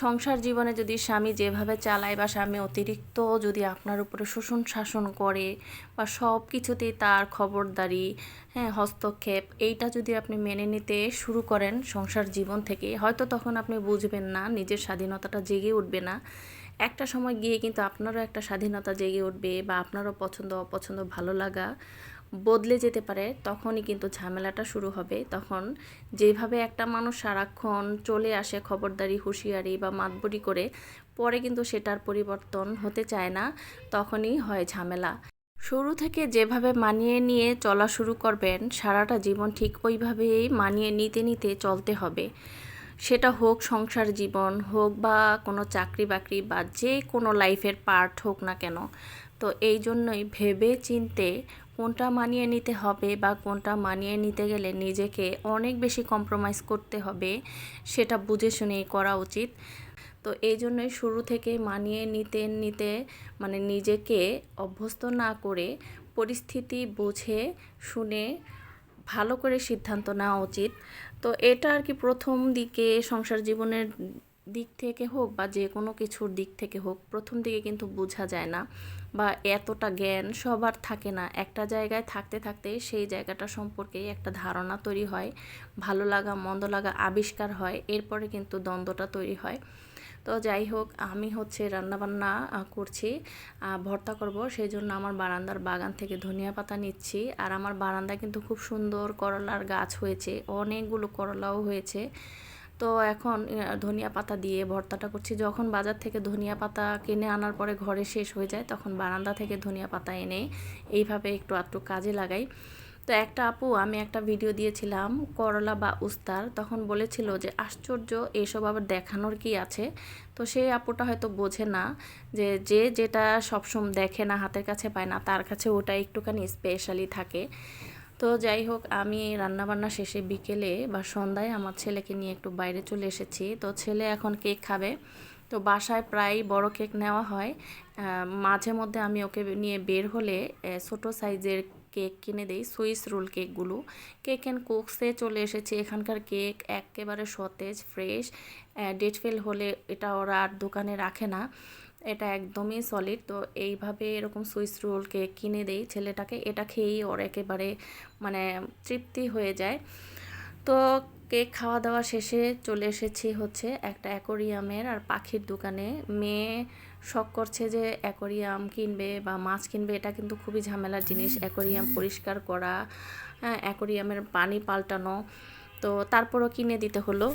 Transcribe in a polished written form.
সংসার জীবনে যদি স্বামী যেভাবে চালায় বা স্বামী অতিরিক্ত যদি আপনার উপরে শোষণ শাসন করে বা সব কিছুতেই তার খবরদারি, হ্যাঁ, হস্তক্ষেপ, এইটা যদি আপনি মেনে নিতে শুরু করেন সংসার জীবন থেকে, হয়তো তখন আপনি বুঝবেন না, নিজের স্বাধীনতাটা জেগে উঠবে না। একটা সময় গিয়ে কিন্তু আপনারও একটা স্বাধীনতা জেগে উঠবে বা আপনারও পছন্দ অপছন্দ ভালো লাগা বদলে যেতে পারে। তখনই কিন্তু ঝামেলাটা শুরু হবে। তখন যেভাবে একটা মানুষ সারাক্ষণ চলে আসে খবরদারি, হুঁশিয়ারি বা মাতবরি করে, পরে কিন্তু সেটার পরিবর্তন হতে চায় না, তখনই হয় ঝামেলা। শুরু থেকে যেভাবে মানিয়ে নিয়ে চলা শুরু করবেন, সারাটা জীবন ঠিক ওইভাবেই মানিয়ে নিতে নিতে চলতে হবে। সেটা হোক সংসার জীবন হোক বা কোনো চাকরি বাকরি বা যে কোনো লাইফের পার্ট হোক না কেন। তো এই জন্যই ভেবে চিনতে কোনটা মানিয়ে নিতে হবে বা কোনটা মানিয়ে নিতে গেলে নিজেকে অনেক বেশি কম্প্রোমাইজ করতে হবে, সেটা বুঝে শুনেই করা উচিত। তো এই জন্যই শুরু থেকে মানিয়ে নিতে নিতে মানে নিজেকে অভ্যস্ত না করে পরিস্থিতি বুঝে শুনে ভালো করে সিদ্ধান্ত নেওয়া উচিত। তো এটা আর কি প্রথম দিকে সংসার জীবনের দিক থেকে হোক বা যে কোনো কিছুর দিক থেকে হোক, প্রথম দিকে কিন্তু বোঝা যায় না বা এতটা জ্ঞান সবার থাকে না। একটা জায়গায় থাকতে থাকতে সেই জায়গাটা সম্পর্কে একটা ধারণা তৈরি হয়, ভালো লাগা মন্দ লাগা আবিষ্কার হয়, এরপরে কিন্তু দ্বন্দ্বটা তৈরি হয়। তো যাই হোক, আমি হচ্ছে রান্নাবান্না করছি, ভর্তা করব, সেই জন্য আমার বারান্দার বাগান থেকে ধনিয়া পাতা নিচ্ছি। আর আমার বারান্দায় কিন্তু খুব সুন্দর করলার গাছ হয়েছে, অনেকগুলো করলাও হয়েছে। তো এখন ধনিয়া পাতা দিয়ে ভর্তাটা করছি। যখন বাজার থেকে ধনিয়া পাতা কিনে আনার পরে ঘরে শেষ হয়ে যায়, তখন বারান্দা থেকে ধনিয়া পাতা এনে এইভাবে একটু আধটু কাজে লাগাই। তো একটা আপু, আমি একটা ভিডিও দিয়েছিলাম করলা বা উস্তার, তখন বলেছিল যে আশ্চর্য, এসব আবার দেখানোর কি আছে। তো সেই আপুটা হয়তো বোঝে না যে যে যেটা সবসময় দেখে না, হাতের কাছে পায় না, তার কাছে ওটা একটুখানি স্পেশালি থাকে। তো যাই হোক, আমি রান্নাবান্না শেষে বিকেলে বা সন্ধ্যায় আমার ছেলেকে নিয়ে একটু বাইরে চলে এসেছি। তো ছেলে এখন কেক খাবে। তো বাসায় প্রায় বড় কেক নেওয়া হয়, মাঝে মধ্যে আমি ওকে নিয়ে বের হলে ছোটো সাইজের কেক কিনে দেই, সুইস রোল কেকগুলো। কেক অ্যান্ড কুকসে চলে এসেছি। এখানকার কেক একেবারে সতেজ ফ্রেশ, ডেট ফেল হলে এটা ওরা আর দোকানে রাখে না, এটা একদমই সলিড। তো এইভাবে এরকম সুইস রোল কেক কিনে দেই ছেলেটাকে, এটা খেয়েই ওর একেবারে মানে তৃপ্তি হয়ে যায়। তো কেক খাওয়া দাওয়া শেষে চলে এসেছি হচ্ছে একটা অ্যাকোরিয়ামের আর পাখির দোকানে। মেয়ে শখ করছে যে অ্যাকোরিয়াম কিনবে বা মাছ কিনবে, এটা কিন্তু খুবই ঝামেলার জিনিস, অ্যাকোরিয়াম পরিষ্কার করা, হ্যাঁ, অ্যাকোরিয়ামের পানি পাল্টানো। তো তারপরও কিনে দিতে হলো।